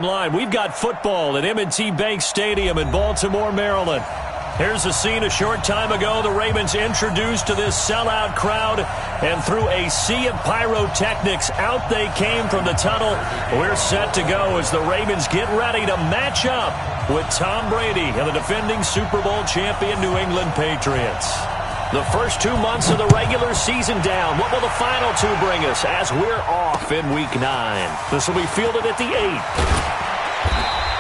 Line. We've got football at M&T Bank Stadium in Baltimore, Maryland. Here's a scene a short time ago. The Ravens introduced to this sellout crowd, and through a sea of pyrotechnics, out they came from the tunnel. We're set to go as the Ravens get ready to match up with Tom Brady and the defending Super Bowl champion New England Patriots. The first 2 months of the regular season down. What will the final two bring us as we're off in Week 9? This will be fielded at the 8.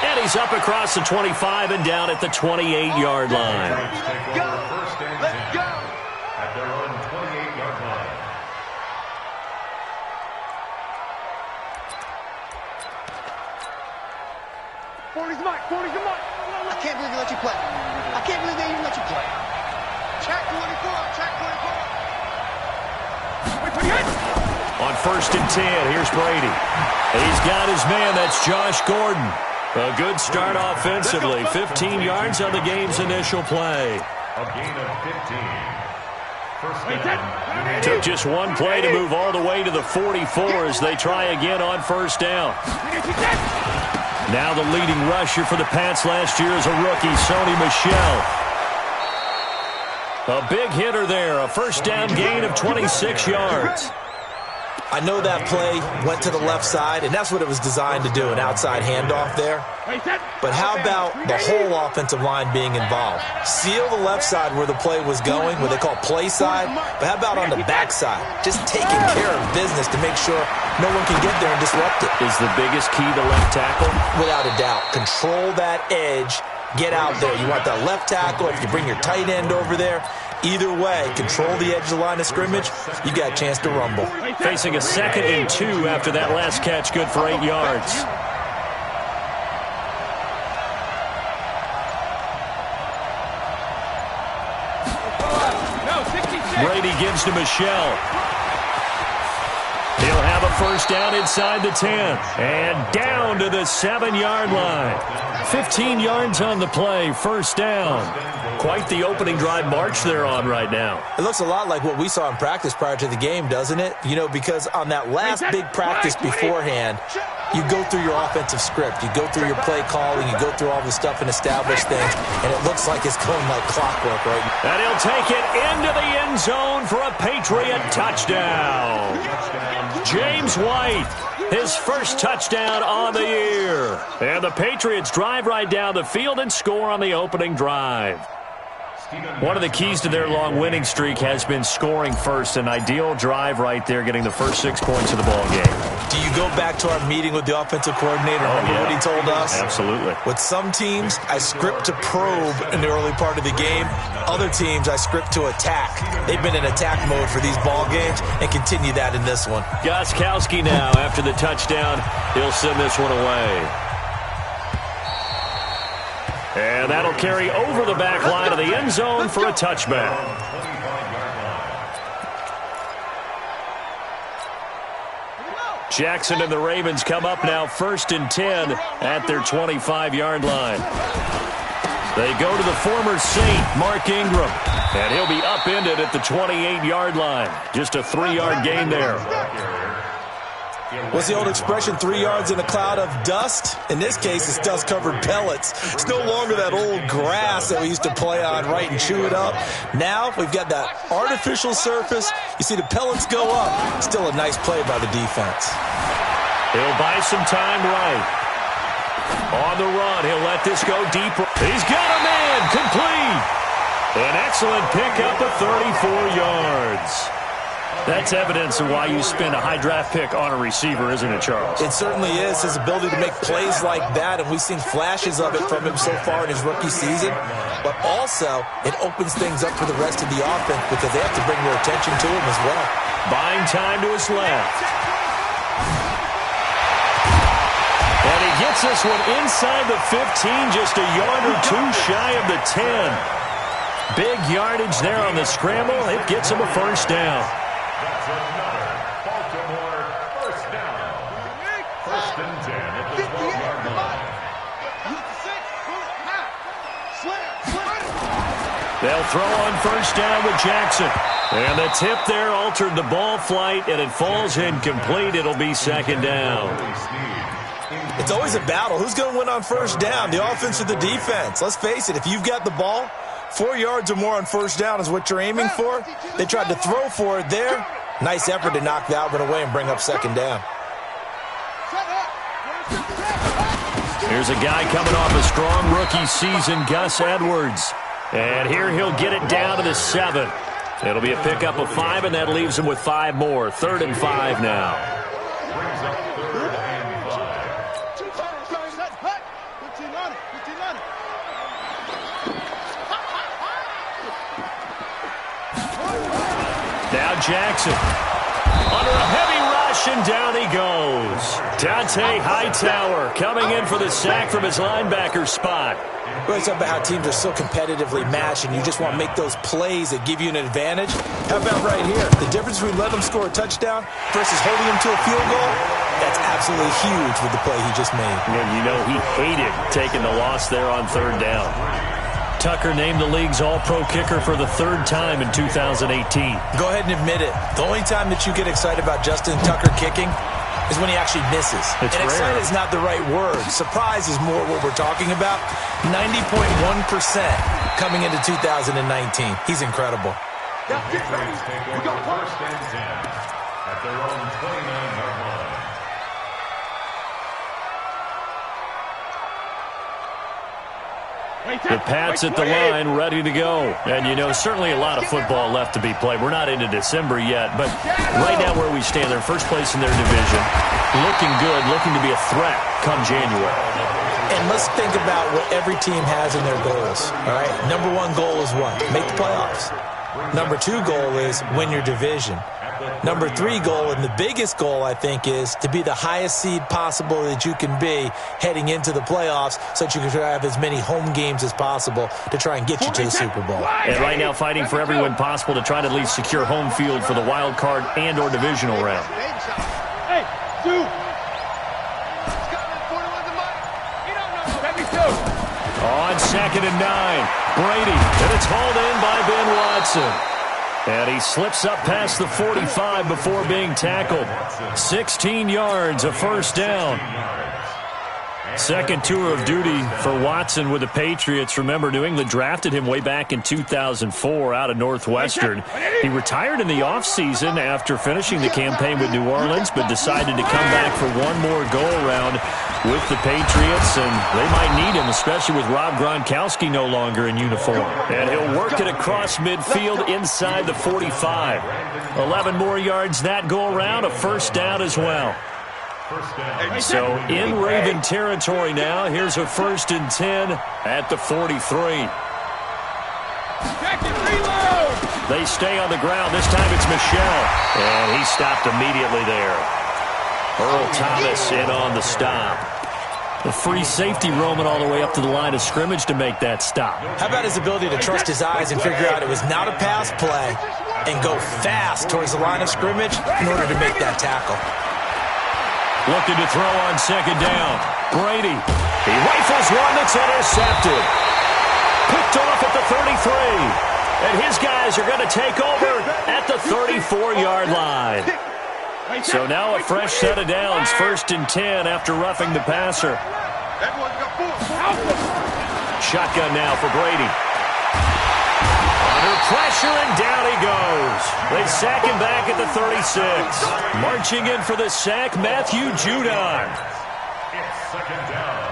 And he's up across the 25 and down at the 28-yard line. Let's go! At their own 28-yard line. I can't believe they let you play. I can't believe they even let you play. Check 24, check 24. On 1st and 10, here's Brady. He's got his man, that's Josh Gordon. A good start offensively. 15 yards on the game's initial play. A gain of 15. First down. Took just one play to move all the way to the 44 as they try again on 1st down. Now the leading rusher for the Pats last year is a rookie, Sony Michel. A big hitter there, a 1st down gain of 26 yards. I know that play went to the left side, and that's what it was designed to do, an outside handoff there. But how about the whole offensive line being involved? Seal the left side where the play was going, what they call play side, but how about on the back side? Just taking care of business to make sure no one can get there and disrupt it. Is the biggest key to left tackle? Without a doubt. Control that edge. Get out there. You want that left tackle. If you bring your tight end over there, either way, control the edge of the line of scrimmage, you got a chance to rumble. Facing a 2nd and 2 after that last catch, good for 8 yards. Brady gives to Michel. He'll have a 1st down inside the 10. And down to the 7-yard line. 15 yards on the play, 1st down. Quite the opening drive march they're on right now. It looks a lot like what we saw in practice prior to the game, doesn't it? You know, because on that last big practice beforehand, you go through your offensive script. You go through your play calling. You go through all the stuff and establish things. And it looks like it's going like clockwork right now. And he'll take it into the end zone for a Patriot touchdown. James White, his first touchdown on the year. And the Patriots drive right down the field and score on the opening drive. One of the keys to their long winning streak has been scoring first. An ideal drive right there, getting the first 6 points of the ball game. Do you go back to our meeting with the offensive coordinator? Remember what he told us? Absolutely. With some teams, I script to probe in the early part of the game. Other teams, I script to attack. They've been in attack mode for these ball games and continue that in this one. Gostkowski now, after the touchdown, he'll send this one away. And that'll carry over the back line of the end zone for a touchback. Jackson and the Ravens come up now 1st and 10 at their 25-yard line. They go to the former Saint, Mark Ingram, and he'll be upended at the 28-yard line. Just a 3-yard gain there. What's the old expression, 3 yards in a cloud of dust? In this case, it's dust-covered pellets. It's no longer that old grass that we used to play on, right, and chew it up. Now we've got that artificial surface. You see the pellets go up. Still a nice play by the defense. He'll buy some time right. On the run, he'll let this go deeper. He's got a man, complete. An excellent pickup of 34 yards. That's evidence of why you spend a high draft pick on a receiver, isn't it, Charles? It certainly is. His ability to make plays like that, and we've seen flashes of it from him so far in his rookie season. But also, it opens things up for the rest of the offense because they have to bring their attention to him as well. Buying time to his left. And he gets this one inside the 15, just a yard or two shy of the 10. Big yardage there on the scramble. It gets him a 1st down. That's another Baltimore 1st down. 1st and 10 at the 12-yard line. They'll throw on 1st down with Jackson. And the tip there altered the ball flight, and it falls incomplete. It'll be 2nd down. It's always a battle. Who's going to win on first down, the offense or the defense? Let's face it, if you've got the ball, 4 yards or more on first down is what you're aiming for. They tried to throw for it there. Nice effort to knock that one away and bring up second down. Here's a guy coming off a strong rookie season, Gus Edwards. And here he'll get it down to the 7. It'll be a pickup of 5, and that leaves him with 5 more. 3rd and 5 now. Now Jackson. Under a heavy rush, and down he goes. Dante Hightower coming in for the sack from his linebacker spot. We always talk about how teams are so competitively matched, and you just want to make those plays that give you an advantage. How about right here? The difference between letting them score a touchdown versus holding them to a field goal, that's absolutely huge with the play he just made. And you know he hated taking the loss there on 3rd down. Tucker named the league's all-pro kicker for the 3rd time in 2018. Go ahead and admit it. The only time that you get excited about Justin Tucker kicking is when he actually misses. It's and rare. excited is not the right word. Surprise is more what we're talking about. 90.1% coming into 2019. He's incredible. The Patriots take over first and 10 at their own 29-yard line. The Pats at the line, ready to go. And, you know, certainly a lot of football left to be played. We're not into December yet, but right now where we stand, they're first place in their division. Looking good, looking to be a threat come January. And let's think about what every team has in their goals, all right? Number 1 goal is what? Make the playoffs. Number 2 goal is win your division. Number 3 goal, and the biggest goal, I think, is to be the highest seed possible that you can be heading into the playoffs so that you can have as many home games as possible to try and get you to the Super Bowl. And right now fighting for every win possible to try to at least secure home field for the wild card and or divisional round. Hey, dude. On 2nd and 9, Brady, and it's hauled in by Ben Watson. And he slips up past the 45 before being tackled. 16 yards, a first down. Second tour of duty for Watson with the Patriots. Remember, New England drafted him way back in 2004 out of Northwestern. He retired in the offseason after finishing the campaign with New Orleans, but decided to come back for one more go-around with the Patriots, and they might need him, especially with Rob Gronkowski no longer in uniform. And he'll work it across midfield inside the 45. 11 more yards that go-around, a first down as well. So in Raven territory now. Here's a 1st and 10 at the 43. They stay on the ground. This time it's Michelle. And he stopped immediately there. Earl Thomas in on the stop. The free safety roaming all the way up to the line of scrimmage to make that stop. How about his ability to trust his eyes and figure out it was not a pass play and go fast towards the line of scrimmage in order to make that tackle? Looking to throw on 2nd down. Brady. He rifles one that's intercepted. Picked off at the 33. And his guys are going to take over at the 34-yard line. So now a fresh set of downs. 1st and 10 after roughing the passer. Shotgun now for Brady. Under pressure, and down he goes. They sack him back at the 36. Marching in for the sack, Matthew Judon. It's 2nd down.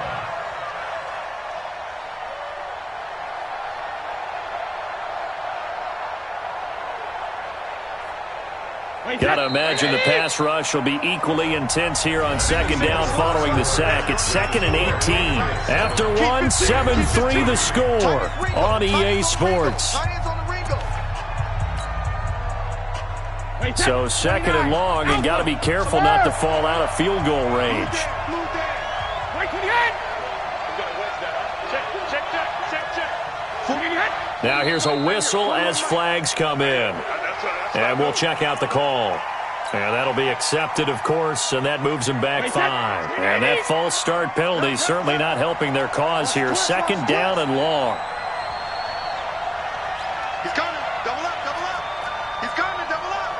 Gotta imagine the pass rush will be equally intense here on 2nd down following the sack. It's 2nd and 18. After one, 7-3 the score on EA Sports. So 2nd and long, and got to be careful not to fall out of field goal range. Now here's a whistle as flags come in. And we'll check out the call. And that'll be accepted, of course, and that moves them back 5. And that false start penalty certainly not helping their cause here. 2nd down and long. He's coming. Double up, double up. He's coming, double up.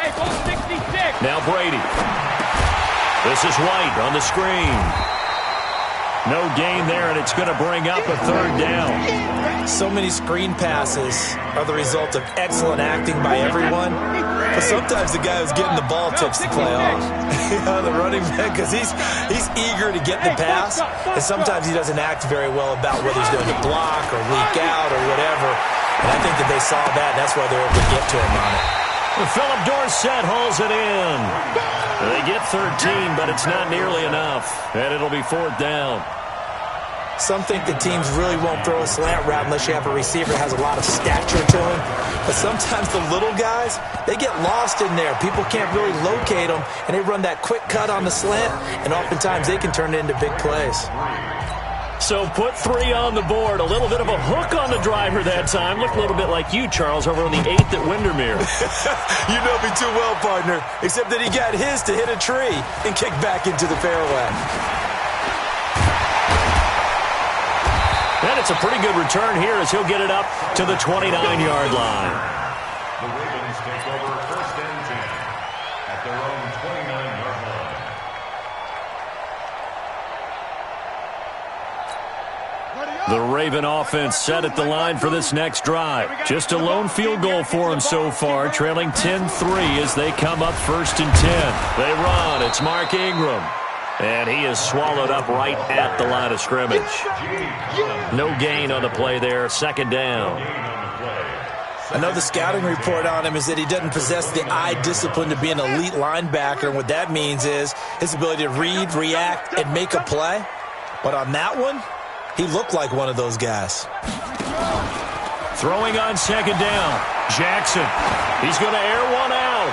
Hey, go 66. Now Brady. This is White on the screen. No gain there, and it's going to bring up a third down. So many screen passes are the result of excellent acting by everyone. But sometimes the guy who's getting the ball tips the play off. The running back, because he's eager to get the pass, and sometimes he doesn't act very well about whether he's going to block or leak out or whatever. And I think that they saw that, and that's why they're able to get to him on it. Philip Dorsett hauls it in. They get 13, but it's not nearly enough, and it'll be fourth down. Some think the teams really won't throw a slant route unless you have a receiver that has a lot of stature to him. But sometimes the little guys, they get lost in there. People can't really locate them, and they run that quick cut on the slant, and oftentimes they can turn it into big plays. So put 3 on the board. A little bit of a hook on the driver that time. Looked a little bit like you, Charles, over on the 8th at Windermere. You know me too well, partner, except that he got his to hit a tree and kick back into the fairway. And it's a pretty good return here as he'll get it up to the 29-yard line. The Ravens take over first and 10 at their own 29-yard line. The Raven offense set at the line for this next drive. Just a lone field goal for them so far, trailing 10-3 as they come up first and 10. They run. It's Mark Ingram. And he is swallowed up right at the line of scrimmage. No gain on the play there, second down. I know the scouting report on him is that he doesn't possess the eye discipline to be an elite linebacker, and what that means is his ability to read, react, and make a play. But on that one, he looked like one of those guys. Throwing on second down, Jackson. He's going to air one out.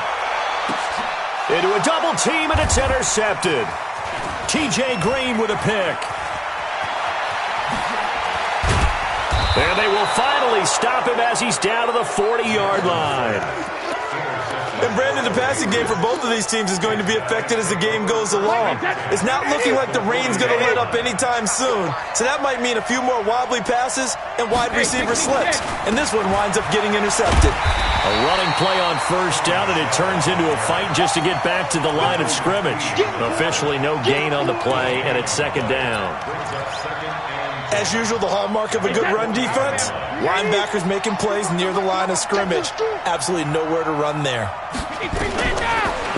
Into a double team, and it's intercepted. T.J. Green with a pick. And they will finally stop him as he's down to the 40-yard line. And, Brandon, the passing game for both of these teams is going to be affected as the game goes along. It's not looking like the rain's going to let up anytime soon, so that might mean a few more wobbly passes and wide receiver slips. And this one winds up getting intercepted. A running play on first down, and it turns into a fight just to get back to the line of scrimmage. Officially no gain on the play, and it's second down. As usual, the hallmark of a good run defense, linebackers making plays near the line of scrimmage. Absolutely nowhere to run there.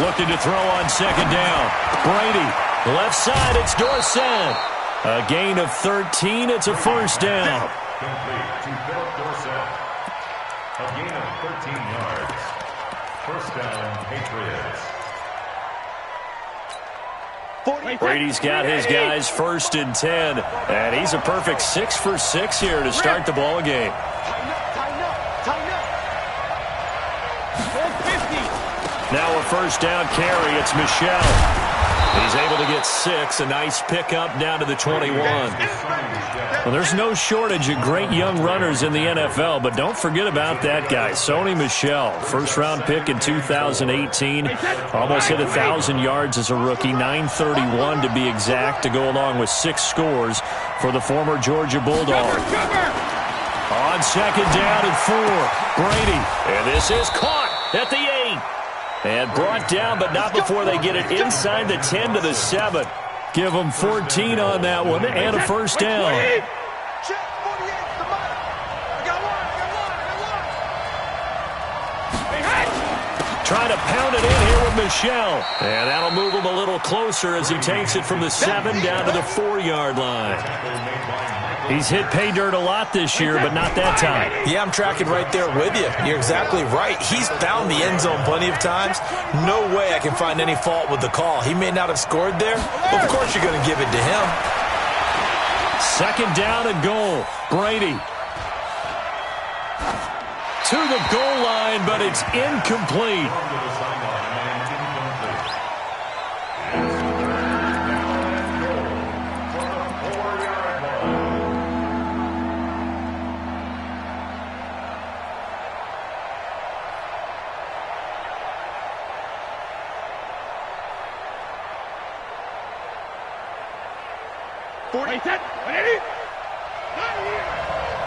Looking to throw on second down. Brady, left side, it's Dorsett. A gain of 13, it's a first down. Complete to Philip Dorsett. A gain of 13 yards. First down, Patriots. Brady's got his guys first and 10, and he's a perfect 6 for 6 here to start the ball game. Now a first down carry, it's Michelle. He's able to get 6, a nice pickup down to the 21. Well, there's no shortage of great young runners in the NFL, but don't forget about that guy, Sony Michel. First-round pick in 2018, almost hit 1,000 yards as a rookie, 931 to be exact, to go along with 6 scores for the former Georgia Bulldog. On second down and 4, Brady, and this is caught at the 8. And brought down, but not before they get it inside the 10 to the 7. Give them 14 on that one, and a first down. Trying to pound it in here with Michelle. And that'll move him a little closer as he takes it from the 7 down to the 4-yard line. He's hit pay dirt a lot this year, but not that time. Yeah, I'm tracking right there with you. You're exactly right. He's found the end zone plenty of times. No way I can find any fault with the call. He may not have scored there, but of course you're going to give it to him. Second down and goal. Brady to the goal line, but it's incomplete.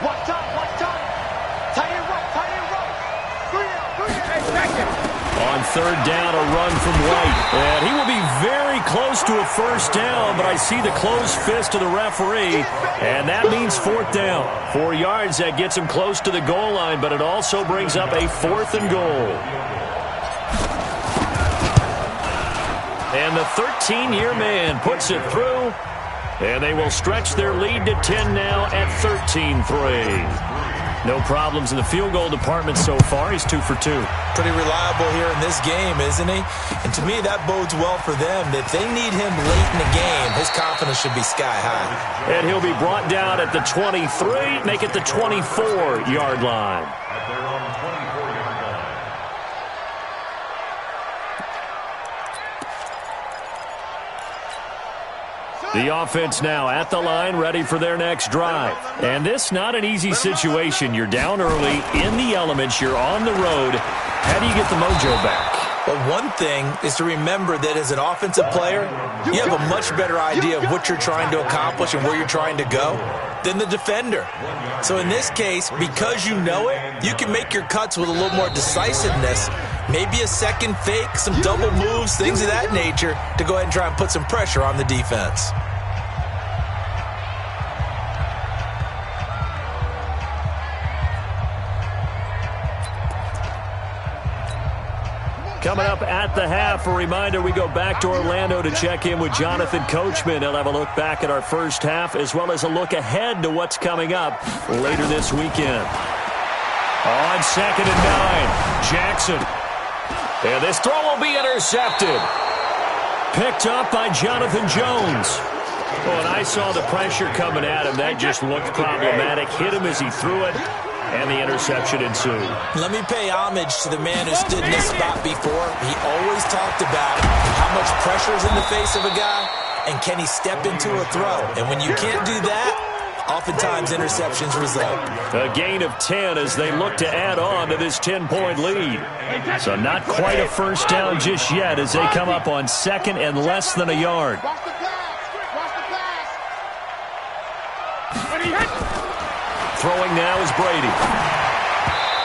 Watch time. Tight end right. 3 out. Hey, second. On third down, a run from White. And he will be very close to a first down, but I see the closed fist of the referee, and that means fourth down. 4 yards, that gets him close to the goal line, but it also brings up a 4th and goal. And the 13-year man puts it through, and they will stretch their lead to 10 now at 13-3. No problems in the field goal department so far. He's 2 for 2. Pretty reliable here in this game, isn't he? And to me, that bodes well for them. If they need him late in the game, his confidence should be sky high. And he'll be brought down at the 23, make it the 24-yard line. At their own 24-yard line. The offense now at the line, ready for their next drive. And this not an easy situation. You're down early, in the elements, you're on the road. How do you get the mojo back? Well, one thing is to remember that as an offensive player, you have a much better idea of what you're trying to accomplish and where you're trying to go than the defender. So in this case, because you know it, you can make your cuts with a little more decisiveness, maybe a second fake, some double moves, things of that nature, to go ahead and try and put some pressure on the defense. Coming up at the half, a reminder, we go back to Orlando to check in with Jonathan Coachman. He'll have a look back at our first half as well as a look ahead to what's coming up later this weekend. On 2nd and 9, Jackson. And this throw will be intercepted. Picked up by Jonathan Jones. Oh, and I saw the pressure coming at him. That just looked problematic. Hit him as he threw it. And the interception ensued. Let me pay homage to the man who stood in this spot before. He always talked about how much pressure is in the face of a guy, and can he step into a throw. And when you can't do that, oftentimes interceptions result. A gain of 10 as they look to add on to this 10-point lead. So not quite a first down just yet as they come up on 2nd and less than a yard. Watch the pass. Watch the pass. When he hits. Throwing now is Brady.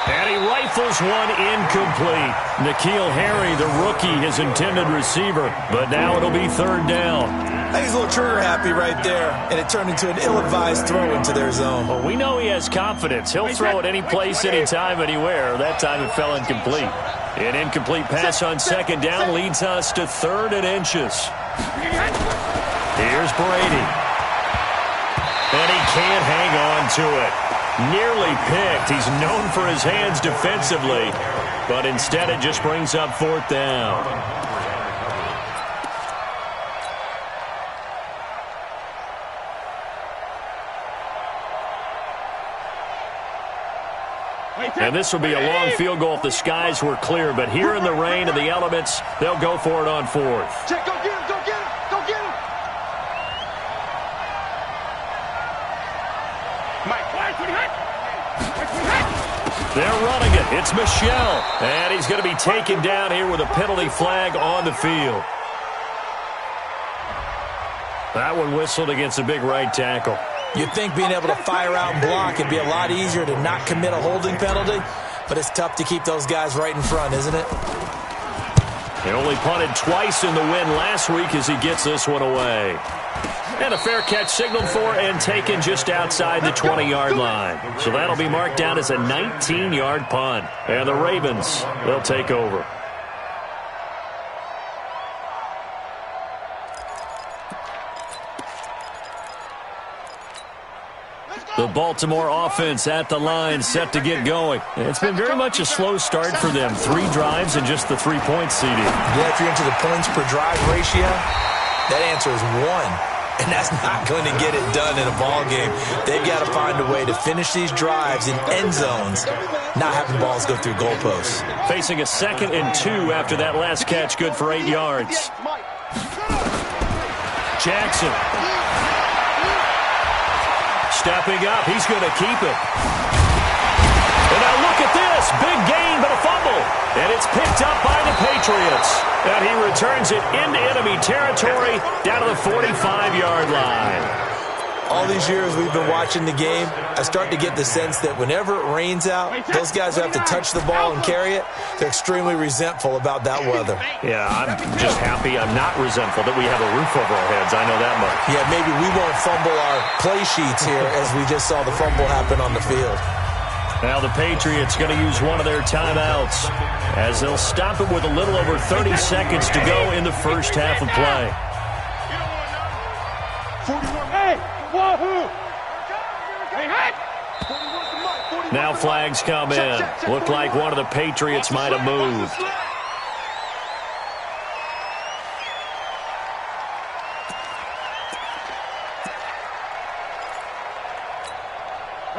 And he rifles one incomplete. N'Keal Harry, the rookie, his intended receiver. But now it'll be 3rd down. I think he's a little trigger happy right there, and it turned into an ill-advised throw into their zone. Well, we know he has confidence. He'll throw it any place, anytime, anywhere. That time it fell incomplete. An incomplete pass on 2nd down leads us to 3rd and inches. Here's Brady. And he can't hang on to it. Nearly picked. He's known for his hands defensively, but instead it just brings up 4th down. And this will be a long field goal if the skies were clear, but here in the rain and the elements, they'll go for it on 4th. Check, go get him, go get him, go get him. They're running it. It's Michelle. And he's going to be taken down here with a penalty flag on the field. That one whistled against a big right tackle. You'd think being able to fire out and block would be a lot easier to not commit a holding penalty, but it's tough to keep those guys right in front, isn't it? He only punted twice in the win last week as he gets this one away. And a fair catch signaled for and taken just outside the 20-yard line. So that'll be marked down as a 19-yard punt. And the Ravens, they'll take over. The Baltimore offense at the line, set to get going. It's been very much a slow start for them. 3 drives and just the 3-point seeding. Yeah, if you're into the points per drive ratio, that answer is 1. And that's not going to get it done in a ball game. They've got to find a way to finish these drives in end zones, not having balls go through goalposts. Facing a 2nd and 2 after that last catch, good for 8 yards. Jackson. Stepping up, he's going to keep it. And now look at this, big gain but a fumble. And it's picked up by the Patriots. And he returns it into enemy territory down to the 45-yard line. all these years we've been watching the game, I start to get the sense that whenever it rains out, those guys who have to touch the ball and carry it, they're extremely resentful about that weather. Yeah, I'm just happy I'm not resentful that we have a roof over our heads. I know that much. Yeah, maybe we won't fumble our play sheets here as we just saw the fumble happen on the field. Now the Patriots going to use one of their timeouts as they'll stop it with a little over 30 seconds to go in the first half of play. Now flags come in. Looked like one of the Patriots might have moved.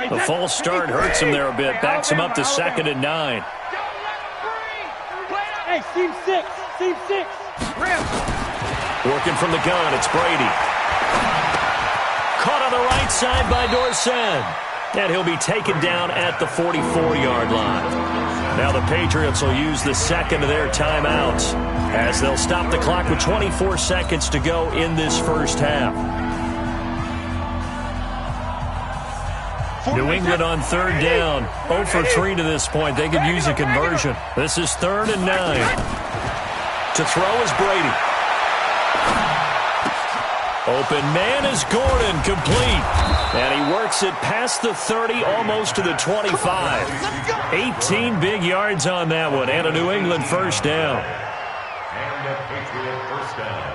The false start hurts him there a bit. Backs him up to 2nd and 9. Hey, team 6. Working from the gun, it's Brady. Caught on the right side by Dorsett. And he'll be taken down at the 44-yard line. Now the Patriots will use the second of their timeouts as they'll stop the clock with 24 seconds to go in this first half. New England on 3rd down. 0 for 3 to this point. They could use a conversion. This is 3rd and 9. To throw is Brady. Open man is Gordon, complete. And he works it past the 30, almost to the 25. 18 big yards on that one, and a New England first down. And a Patriot first down.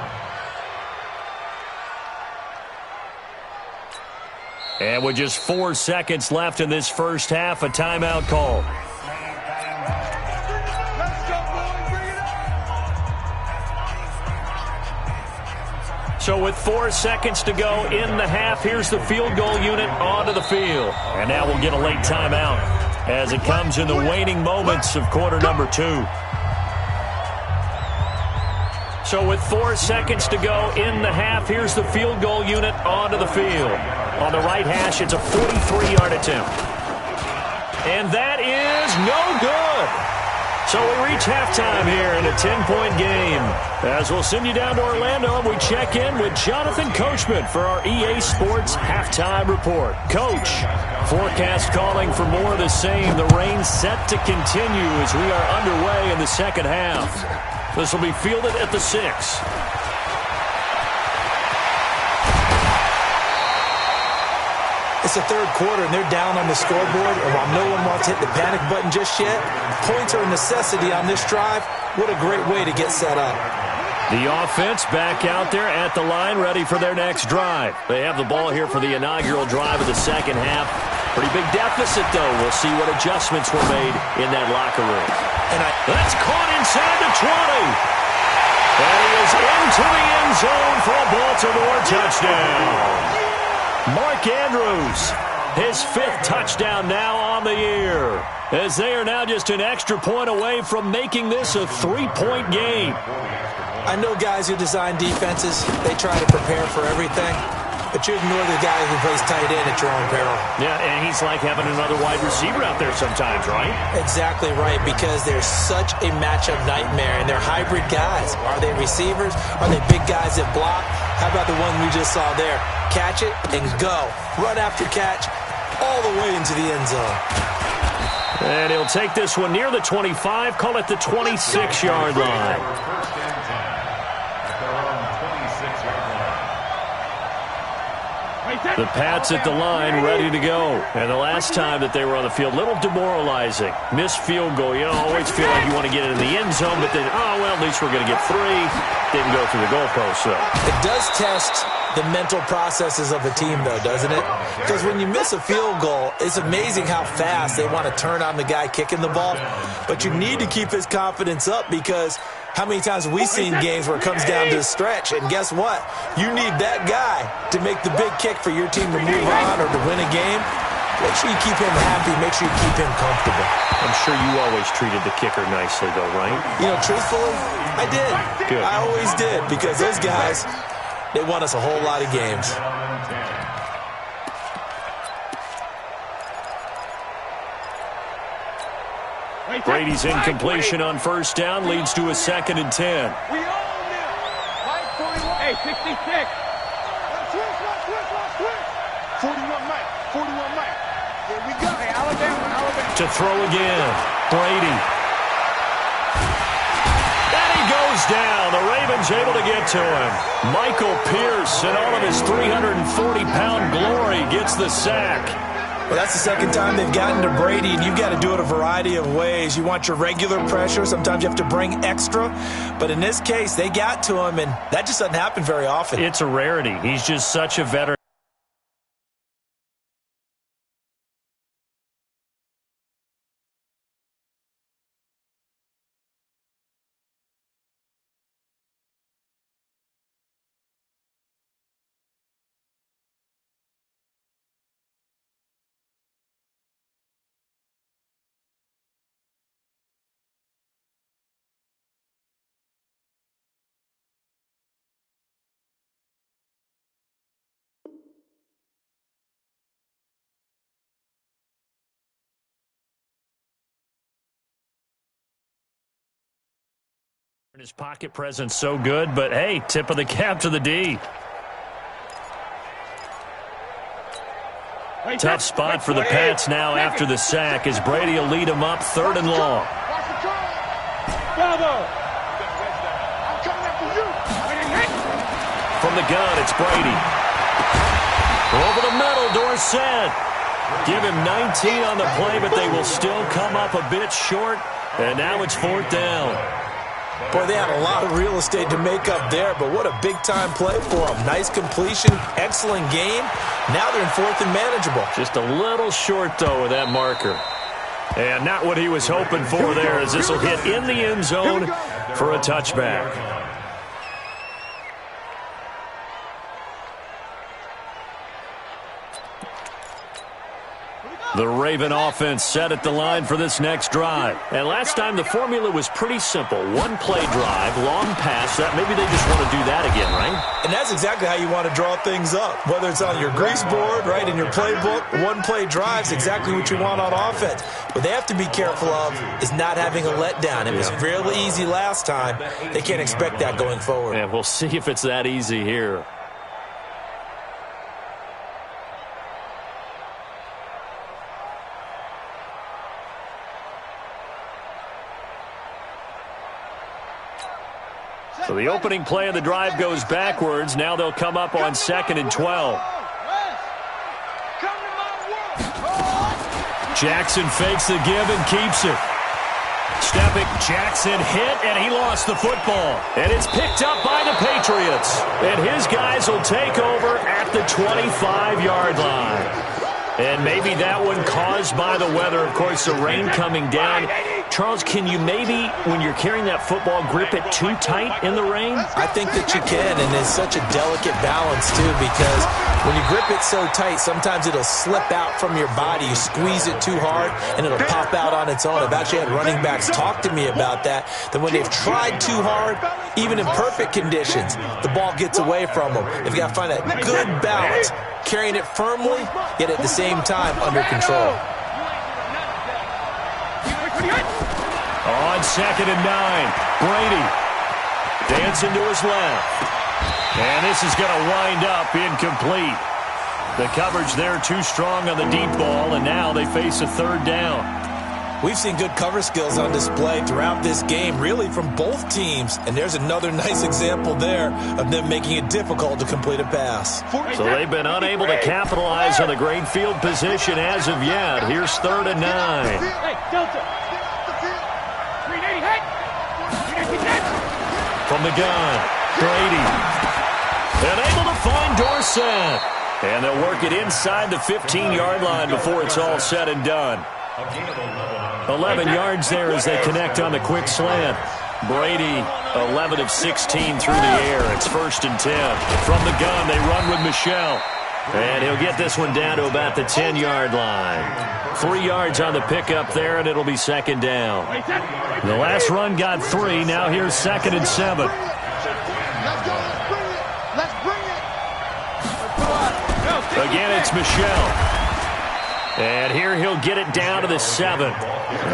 And with just 4 seconds left in this first half, a timeout call. So with 4 seconds to go in the half, here's the field goal unit onto the field. And now we'll get a late timeout as it comes in the waning moments of quarter number 2. So with 4 seconds to go in the half, here's the field goal unit onto the field. On the right hash, it's a 43-yard attempt. And that is no good. So we reach halftime here in a 10-point game. As we'll send you down to Orlando, we check in with Jonathan Coachman for our EA Sports Halftime Report. Coach, forecast calling for more of the same. The rain set to continue as we are underway in the second half. This will be fielded at the 6. It's the third quarter, and they're down on the scoreboard. And while no one wants to hit the panic button just yet, points are a necessity on this drive. What a great way to get set up. The offense back out there at the line, ready for their next drive. They have the ball here for the inaugural drive of the second half. Pretty big deficit, though. We'll see what adjustments were made in that locker room. That's caught inside the 20. And he is into the end zone for a Baltimore touchdown. Mark Andrews, his 5th touchdown now on the year, as they are now just an extra point away from making this a 3-point game. I know guys who design defenses, they try to prepare for everything, but you ignore the guy who plays tight end at your own peril. Yeah, and he's like having another wide receiver out there sometimes, right? Exactly right, because they're such a matchup nightmare, and they're hybrid guys. Are they receivers? Are they big guys that block? How about the one we just saw there? Catch it and go. Run after catch all the way into the end zone. And he'll take this one near the 25, call it the 26-yard line. The Pats at the line, ready to go. And the last time that they were on the field, little demoralizing. Missed field goal. You always feel like you want to get it in the end zone, but then, oh, well, at least we're going to get 3. Didn't go through the goalpost, though. It does test the mental processes of a team, though, doesn't it? Because when you miss a field goal, it's amazing how fast they want to turn on the guy kicking the ball. But you need to keep his confidence up, because how many times have we seen games where it comes down to a stretch? And guess what? You need that guy to make the big kick for your team to move on or to win a game. Make sure you keep him happy. Make sure you keep him comfortable. I'm sure you always treated the kicker nicely, though, right? You know, truthfully, I did. Good. I always did, because those guys, they won us a whole lot of games. Brady's incompletion on first down leads to a 2nd and 10. Hey, 66. to throw again. Brady. And he goes down. The Ravens able to get to him. Michael Pierce, in all of his 340-pound glory, gets the sack. Well, that's the second time they've gotten to Brady, and you've got to do it a variety of ways. You want your regular pressure. Sometimes you have to bring extra. But in this case, they got to him, and that just doesn't happen very often. It's a rarity. He's just such a veteran. His pocket presence so good, but hey, tip of the cap to the D. Tough spot for the Pats now after the sack as Brady will lead them up 3rd and long. From the gun, it's Brady. Over the middle, Dorsett. Give him 19 on the play, but they will still come up a bit short, and now it's 4th down. Boy, they had a lot of real estate to make up there, but what a big-time play for them. Nice completion, excellent game. Now they're in 4th and manageable. Just a little short, though, with that marker. And not what he was hoping for there, as this will hit in the end zone for a touchback. The Raven offense set at the line for this next drive. And last time the formula was pretty simple. One-play drive, long pass. That maybe they just want to do that again, right? And that's exactly how you want to draw things up. Whether it's on your grease board, right, in your playbook, one-play drive's exactly what you want on offense. What they have to be careful of is not having a letdown. It was fairly easy last time. They can't expect that going forward. And we'll see if it's that easy here. So the opening play of the drive goes backwards. Now they'll come up on 2nd and 12. Jackson fakes the give and keeps it. Stepping, Jackson hit, and he lost the football. And it's picked up by the Patriots. And his guys will take over at the 25-yard line. And maybe that one caused by the weather. Of course, the rain coming down. Charles, can you maybe, when you're carrying that football, grip it too tight in the rain? I think that you can, and it's such a delicate balance, too, because when you grip it so tight, sometimes it'll slip out from your body. You squeeze it too hard, and it'll pop out on its own. I've actually had running backs talk to me about that when they've tried too hard, even in perfect conditions, the ball gets away from them. They've got to find that good balance, carrying it firmly, yet at the same time under control. On 2nd and 9, Brady dancing to his left. And this is going to wind up incomplete. The coverage there too strong on the deep ball, and now they face a 3rd down. We've seen good cover skills on display throughout this game, really from both teams. And there's another nice example there of them making it difficult to complete a pass. So they've been unable to capitalize on the great field position as of yet. Here's 3rd and 9. From the gun, Brady. And able to find Dorsett. And they'll work it inside the 15-yard line before it's all said and done. 11 yards there as they connect on the quick slant. Brady, 11 of 16 through the air. It's 1st and 10. From the gun, they run with Michel. And he'll get this one down to about the 10-yard line. 3 yards on the pickup there, and it'll be 2nd down. The last run got 3. Now here's 2nd and 7. Again, it's Michel. And here he'll get it down to the 7.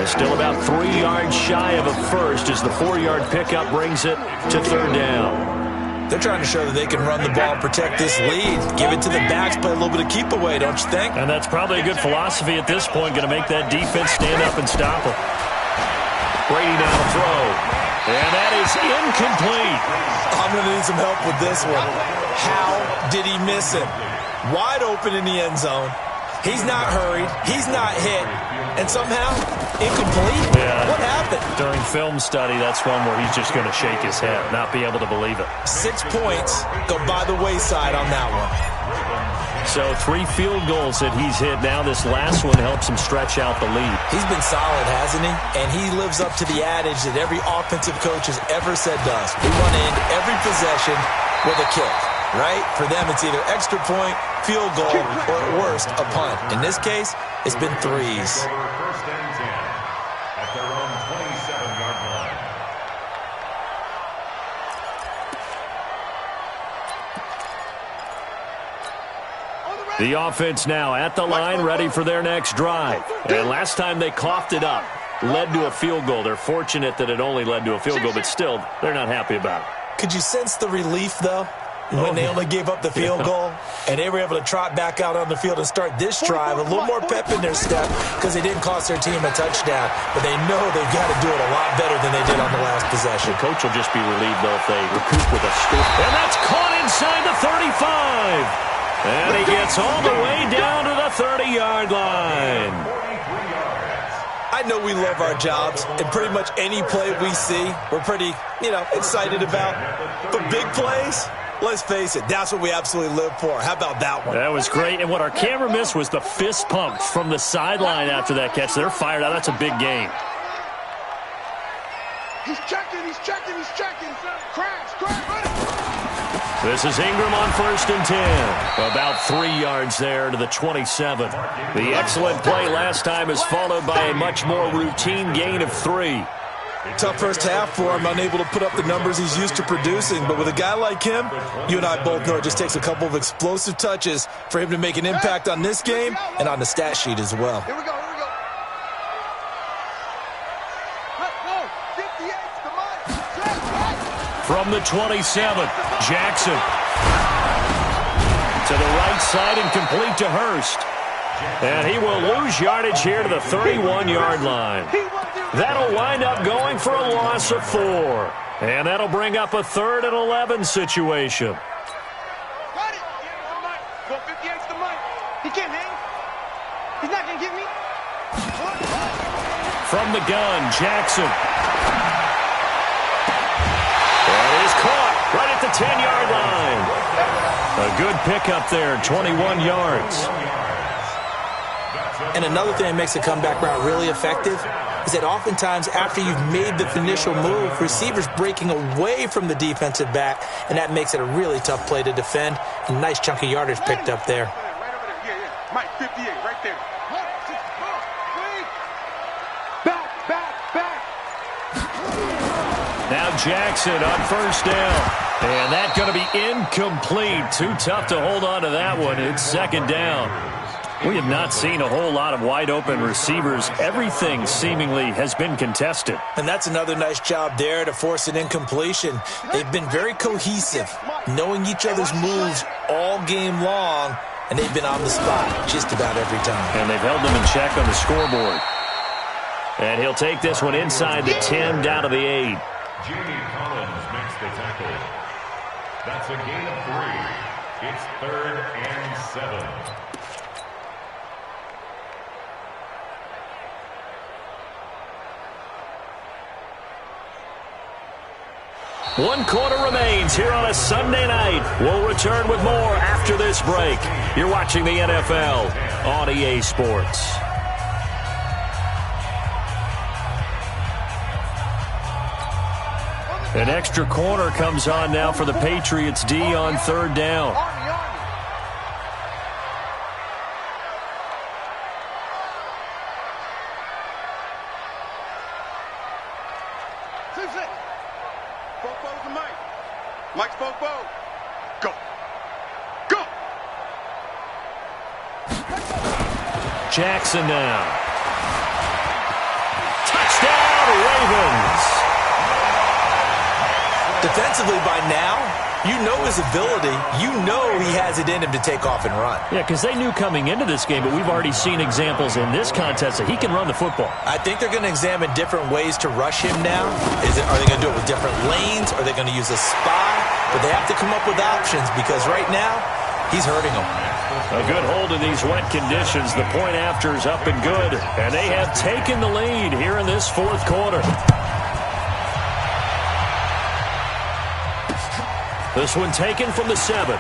Still about 3 yards shy of a first as the 4-yard pickup brings it to 3rd down. They're trying to show that they can run the ball and protect this lead. Give it to the backs, play a little bit of keep away, don't you think? And that's probably a good philosophy at this point, going to make that defense stand up and stop them. Brady now to throw. And that is incomplete. I'm going to need some help with this one. How did he miss him? Wide open in the end zone. He's not hurried. He's not hit. And somehow, incomplete? Yeah. What happened? During film study, that's one where he's just going to shake his head, not be able to believe it. 6 points go by the wayside on that one. So 3 field goals that he's hit now. This last one helps him stretch out the lead. He's been solid, hasn't he? And he lives up to the adage that every offensive coach has ever said to us. We want to end every possession with a kick, right? For them, it's either extra point, field goal, or at worst, a punt. In this case, it's been threes. First and 10 at their own 27-yard line. The offense now at the line, ready for their next drive. And last time they coughed it up, led to a field goal. They're fortunate that it only led to a field goal, but still, they're not happy about it. Could you sense the relief, though, when they only gave up the field goal and they were able to trot back out on the field and start this drive, a little more pep in their step because they didn't cost their team a touchdown, but they know they've got to do it a lot better than they did on the last possession. The coach will just be relieved, though, if they recoup with a scoop. And that's caught inside the 35. And he gets all the way down to the 30-yard line. I know we love our jobs, and pretty much any play we see, we're pretty, excited about. But big plays, let's face it, that's what we absolutely live for. How about that one? That was great, and what our camera missed was the fist pump from the sideline after that catch. They're fired out. That's a big game. He's checking. Crash. This is Ingram on 1st and 10. About 3 yards there to the 27. The excellent play last time is followed by a much more routine gain of 3. Tough first half for him, unable to put up the numbers he's used to producing. But with a guy like him, you and I both know it just takes a couple of explosive touches for him to make an impact on this game and on the stat sheet as well. Here we go. From the 27, Jackson. To the right side and complete to Hurst. And he will lose yardage here to the 31-yard line. That'll wind up going for a loss of 4. And that'll bring up a 3rd and 11 situation. Got it. 58's the mic. He can't hang. He's not going to get me. From the gun, Jackson. Caught right at the 10-yard line. A good pickup there, 21 yards. And another thing that makes a comeback route really effective is that oftentimes after you've made the initial move, receivers breaking away from the defensive back, and that makes it a really tough play to defend. A nice chunk of yardage picked up there. Right over there. Yeah. Mike, 58, right there. Back. Now Jackson on 1st down. And that's going to be incomplete. Too tough to hold on to that one. It's 2nd down. We have not seen a whole lot of wide-open receivers. Everything seemingly has been contested. And that's another nice job there to force an incompletion. They've been very cohesive, knowing each other's moves all game long, and they've been on the spot just about every time. And they've held them in check on the scoreboard. And he'll take this one inside the 10 down to the 8. Jamie Collins makes the tackle. That's a gain of 3. It's 3rd and 7. One quarter remains here on a Sunday night. We'll return with more after this break. You're watching the NFL on EA Sports. An extra corner comes on now for the Patriots D on 3rd down. Mike's Bobo. Go. Jackson now. Touchdown, Ravens. Defensively by now, You know his ability. You know he has it in him to take off and run. Yeah, because they knew coming into this game, but we've already seen examples in this contest that he can run the football. I think they're going to examine different ways to rush him now. Are they going to do it with different lanes? Are they going to use a spy? But they have to come up with options because right now, he's hurting them. A good hold in these wet conditions. The point after is up and good. And they have taken the lead here in this fourth quarter. This one taken from the 7.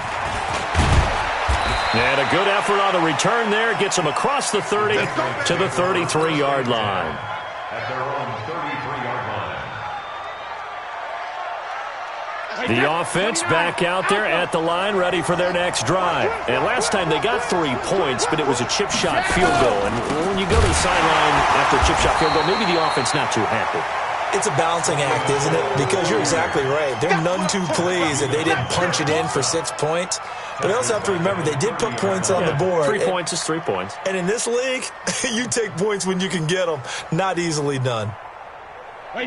And a good effort on the return there. Gets them across the 30 to the 33-yard line. At their own 33-yard line. The offense back out there at the line, ready for their next drive. And last time they got 3 points, but it was a chip shot field goal. And when you go to the sideline after a chip shot field goal, maybe the offense not too happy. It's a balancing act, isn't it? Because you're exactly right. They're none too pleased that they didn't punch it in for 6 points. But I also have to remember they did put points on the board. 3 points is 3 points. And in this league, you take points when you can get them. Not easily done.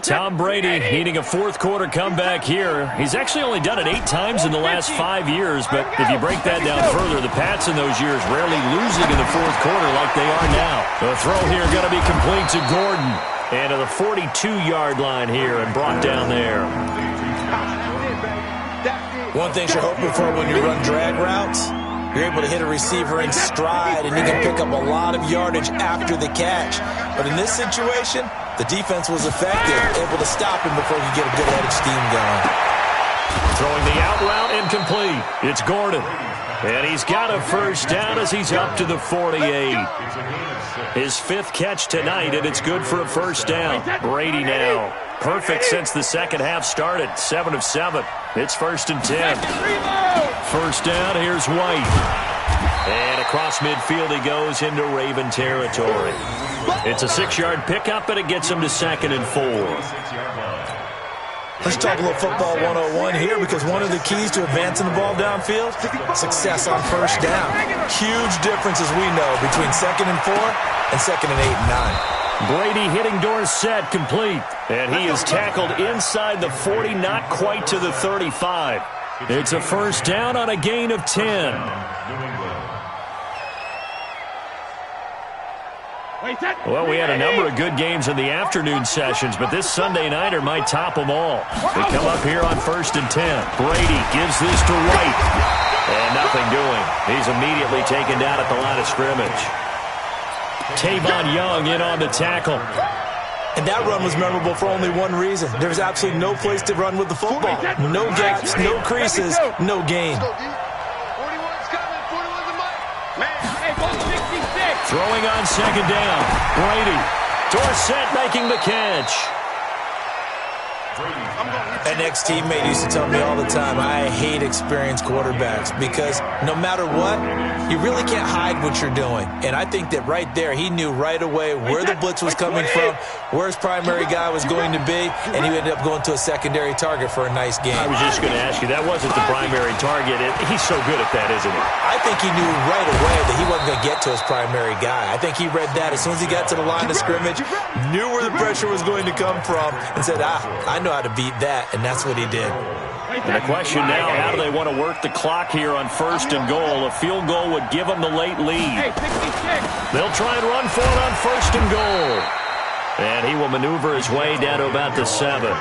Tom Brady needing a fourth quarter comeback here. He's actually only done it 8 times in the last 5 years, but if you break that down further, the Pats in those years rarely losing in the fourth quarter like they are now. The throw here going to be complete to Gordon. And to the 42-yard line here and brought down there. One thing you're hoping for when you run drag routes, you're able to hit a receiver in stride, and you can pick up a lot of yardage after the catch. But in this situation, the defense was effective, able to stop him before he could get a good head of steam going. Throwing the out route incomplete. It's Gordon. And he's got a first down as he's up to the 48. His 5th catch tonight, and it's good for a first down. Brady now. Perfect since the second half started. 7 of 7. It's 1st and 10. First down, here's White. And across midfield he goes into Raven territory. It's a 6-yard pickup, and it gets him to 2nd and 4. Let's talk a little football 101 here, because one of the keys to advancing the ball downfield, success on first down. Huge difference, as we know, between 2nd and 4 and 2nd and 8 and 9. Brady hitting Dorsett complete. And he is tackled inside the 40, not quite to the 35. It's a first down on a gain of 10. Well, we had a number of good games in the afternoon sessions, but this Sunday nighter might top them all. They come up here on 1st and 10. Brady gives this to White. And nothing doing. He's immediately taken down at the line of scrimmage. Tavon Young in on the tackle. And that run was memorable for only one reason. There's absolutely no place to run with the football. No gaps, no creases, no gain. Throwing on 2nd down. Brady. Dorsett making the catch. An ex-teammate used to tell me all the time, I hate experienced quarterbacks because no matter what, you really can't hide what you're doing. And I think that right there, he knew right away where the blitz was coming from, where his primary guy was going to be, and he ended up going to a secondary target for a nice game. I was just going to ask you, that wasn't the primary target. He's so good at that, isn't he? I think he knew right away that he wasn't going to get to his primary guy. I think he read that as soon as he got to the line of scrimmage, knew where the pressure was going to come from, and said, I know how to beat that, and that's what he did. And the question now, how do they want to work the clock here on 1st and goal? A field goal would give them the late lead. They'll try and run for it on 1st and goal. And he will maneuver his way down to about the 7.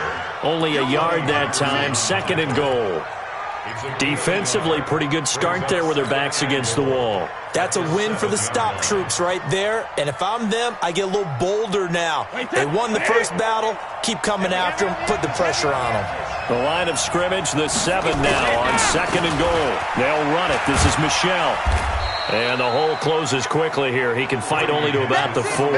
Only a yard that time, 2nd and goal. Defensively, pretty good start there with their backs against the wall. That's a win for the stop troops right there. And if I'm them, I get a little bolder now. They won the first battle. Keep coming after them. Put the pressure on them. The line of scrimmage, the 7 now on 2nd and goal. They'll run it. This is Michelle. And the hole closes quickly here. He can fight only to about the 4.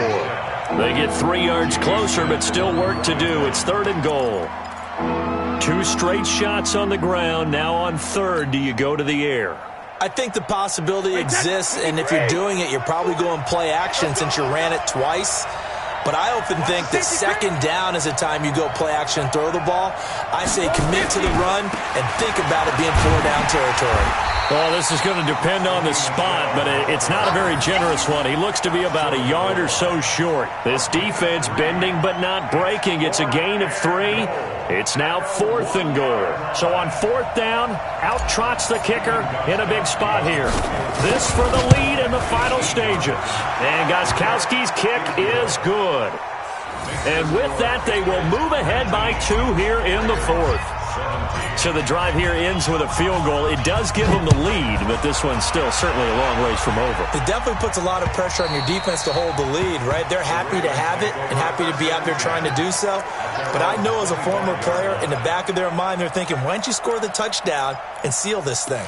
They get 3 yards closer, but still work to do. It's 3rd and goal. 2 straight shots on the ground. Now on 3rd, do you go to the air? I think the possibility exists, and if you're doing it, you're probably going play action since you ran it twice. But I often think that 2nd down is the time you go play action and throw the ball. I say commit to the run and think about it being 4-down territory. Well, this is going to depend on the spot, but it's not a very generous one. He looks to be about a yard or so short. This defense bending but not breaking. It's a gain of 3. It's now 4th and goal. So on 4th down, out trots the kicker in a big spot here. This for the lead in the final stages. And Gostkowski's kick is good. And with that, they will move ahead by 2 here in the 4th. So the drive here ends with a field goal. It does give them the lead, but this one's still certainly a long ways from over. It definitely puts a lot of pressure on your defense to hold the lead, right? They're happy to have it and happy to be out there trying to do so. But I know as a former player, in the back of their mind, they're thinking, why don't you score the touchdown and seal this thing?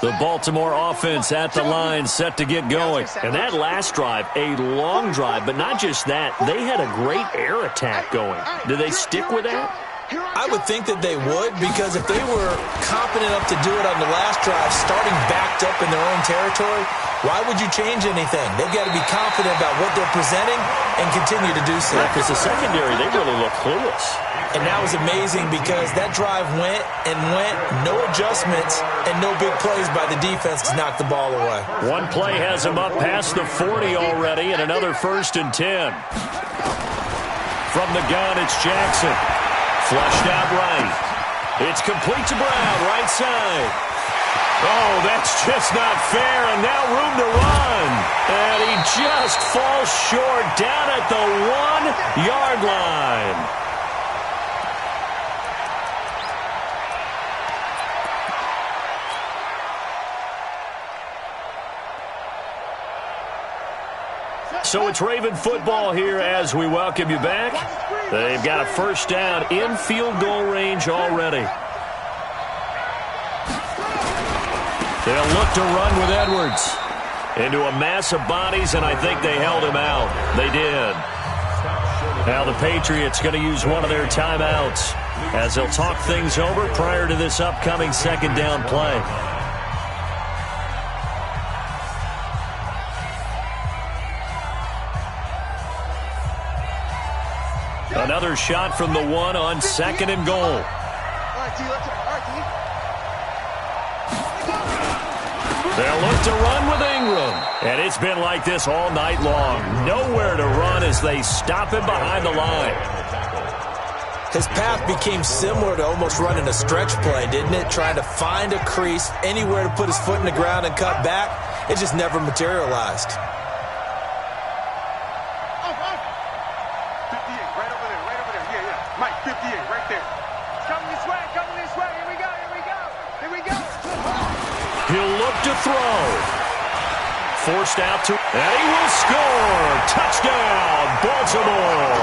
The Baltimore offense at the line, set to get going. And that last drive, a long drive, but not just that. They had a great air attack going. Do they stick with that? I would think that they would, because if they were confident enough to do it on the last drive, starting backed up in their own territory, why would you change anything? They've got to be confident about what they're presenting and continue to do so. Because the secondary, they really look clueless. And that was amazing because that drive went and went, no adjustments, and no big plays by the defense to knock the ball away. One play has them up past the 40 already, and another 1st and 10. From the gun, it's Jackson. Flushed out right. It's complete to Brown, right side. Oh, that's just not fair, and now room to run. And he just falls short down at the 1-yard line. So it's Raven football here as we welcome you back. They've got a 1st down in field goal range already. They'll look to run with Edwards into a mass of bodies, and I think they held him out. They did. Now the Patriots going to use one of their timeouts as they'll talk things over prior to this upcoming 2nd down play. Another shot from the 1 on 2nd and goal. They'll look to run with Ingram. And it's been like this all night long. Nowhere to run as they stop him behind the line. His path became similar to almost running a stretch play, didn't it? Trying to find a crease, anywhere to put his foot in the ground and cut back. It just never materialized. He'll look to throw. Forced out to, and he will score. Touchdown, Baltimore.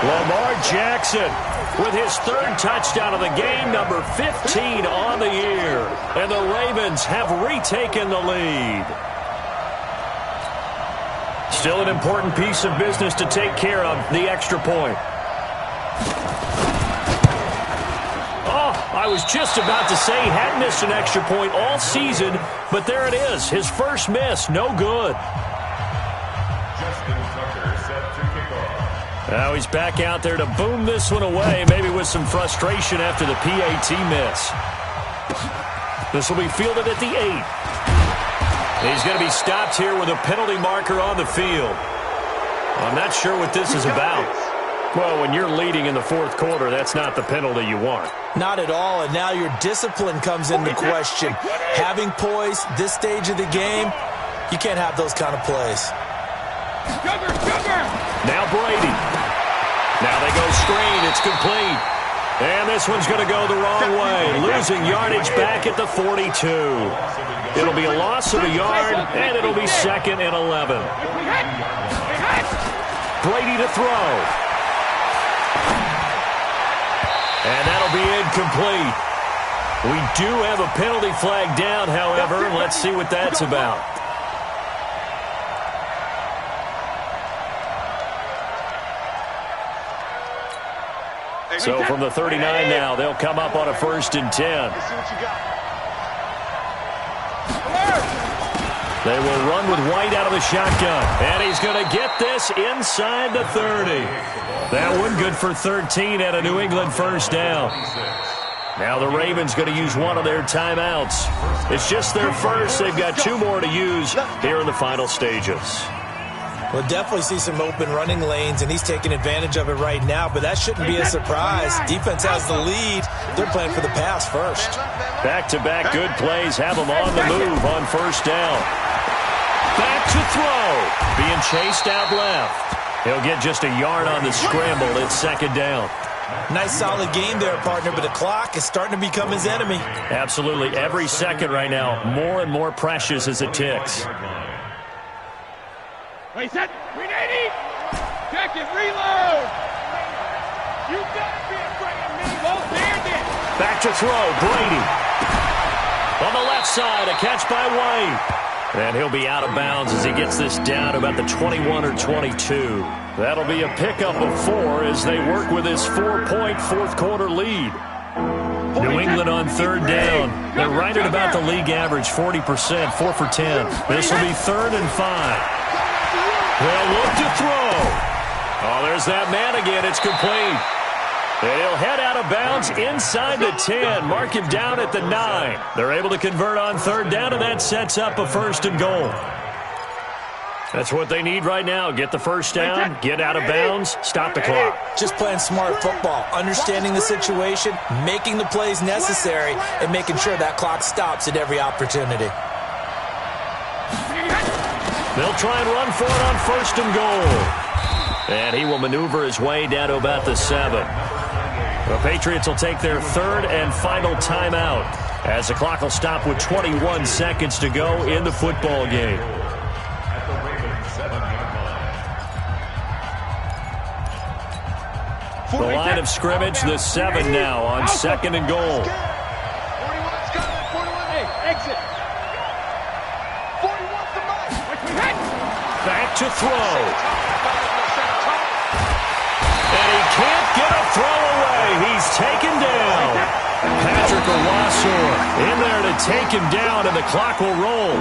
Lamar Jackson with his 3rd touchdown of the game, number 15 on the year. And the Ravens have retaken the lead. Still an important piece of business to take care of, the extra point. I was just about to say he hadn't missed an extra point all season, but there it is. His first miss, no good. Now he's back out there to boom this one away, maybe with some frustration after the PAT miss. This will be fielded at the 8. He's going to be stopped here with a penalty marker on the field. I'm not sure what this is about. Well, when you're leading in the 4th quarter, that's not the penalty you want. Not at all, and now your discipline comes into question. Having poise this stage of the game, you can't have those kind of plays. Now Brady. Now they go screen. It's complete. And this one's going to go the wrong way. Losing yardage back at the 42. It'll be a loss of a yard, and it'll be 2nd and 11. Brady to throw. And that'll be incomplete. We do have a penalty flag down, however. Let's see what that's about. So from the 39 now, they'll come up on a 1st and 10. They will run with White out of the shotgun. And he's going to get this inside the 30. That one good for 13 at a New England 1st down. Now the Ravens going to use one of their timeouts. It's just their first. They've got 2 more to use here in the final stages. We'll definitely see some open running lanes, and he's taking advantage of it right now, but that shouldn't be a surprise. Defense has the lead. They're playing for the pass first. Back-to-back good plays have them on the move on first down. Back to throw. Being chased out left. He'll get just a yard on the scramble. It's second down. Nice solid game there, partner, but the clock is starting to become his enemy. Absolutely. Every second right now, more and more precious as it ticks. Wait, set. 380. Check it. Reload. You gotta be afraid of me. Well, there. Back to throw. Brady. On the left side, a catch by White. And he'll be out of bounds as he gets this down about the 21 or 22. That'll be a pickup of 4 as they work with this 4-point fourth-quarter lead. New England on third down. They're right at about the league average, 40%, 4 for 10. This will be 3rd and 5. They'll look to throw. Oh, there's that man again. It's complete. And he'll head out of bounds inside the 10. Mark him down at the 9. They're able to convert on third down, and that sets up a 1st and goal. That's what they need right now. Get the first down, get out of bounds, stop the clock. Just playing smart football, understanding the situation, making the plays necessary, and making sure that clock stops at every opportunity. They'll try and run for it on 1st and goal. And he will maneuver his way down to about the 7. The Patriots will take their 3rd and final timeout as the clock will stop with 21 seconds to go in the football game. The line of scrimmage, the 7 now on 2nd and goal. 41's coming. 41. Hey, exit. 41's the mark. Back to throw. And he can't get a throw away. He's taken down. Patrick Owasor in there to take him down, and the clock will roll.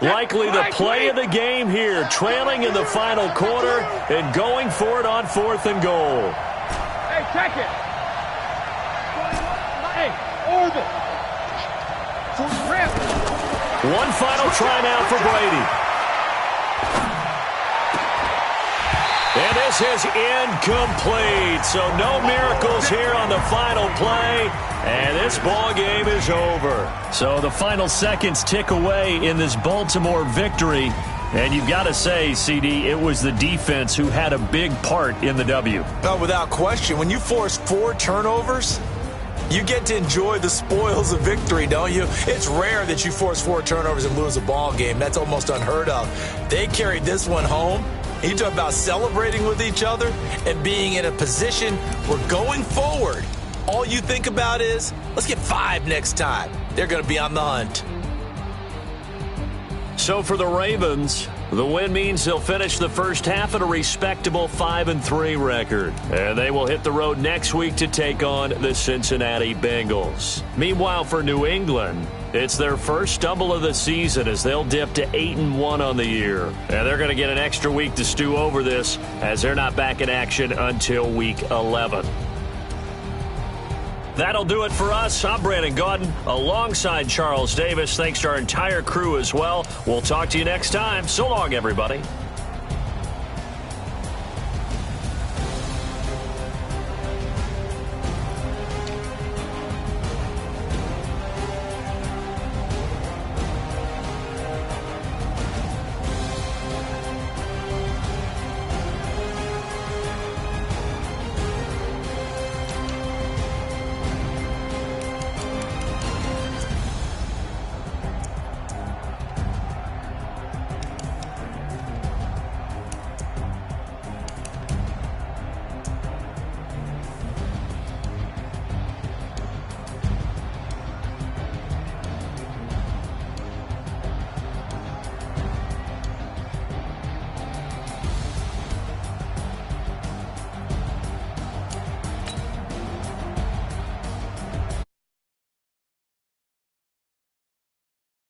Likely the play of the game here, trailing in the final quarter and going for it on 4th and goal. Hey, check it. Hey, orbit. One final try now for Brady. And this is incomplete. So no miracles here on the final play. And this ball game is over. So the final seconds tick away in this Baltimore victory. And you've got to say, CD, it was the defense who had a big part in the W. Oh, without question. When you force 4 turnovers, you get to enjoy the spoils of victory, don't you? It's rare that you force 4 turnovers and lose a ball game. That's almost unheard of. They carried this one home. You talk about celebrating with each other and being in a position where going forward, all you think about is, let's get 5 next time. They're going to be on the hunt. So for the Ravens, the win means they'll finish the first half at a respectable 5-3 record. And they will hit the road next week to take on the Cincinnati Bengals. Meanwhile, for New England, it's their first stumble of the season as they'll dip to 8-1 on the year. And they're going to get an extra week to stew over this as they're not back in action until week 11. That'll do it for us. I'm Brandon Gaudin alongside Charles Davis. Thanks to our entire crew as well. We'll talk to you next time. So long, everybody.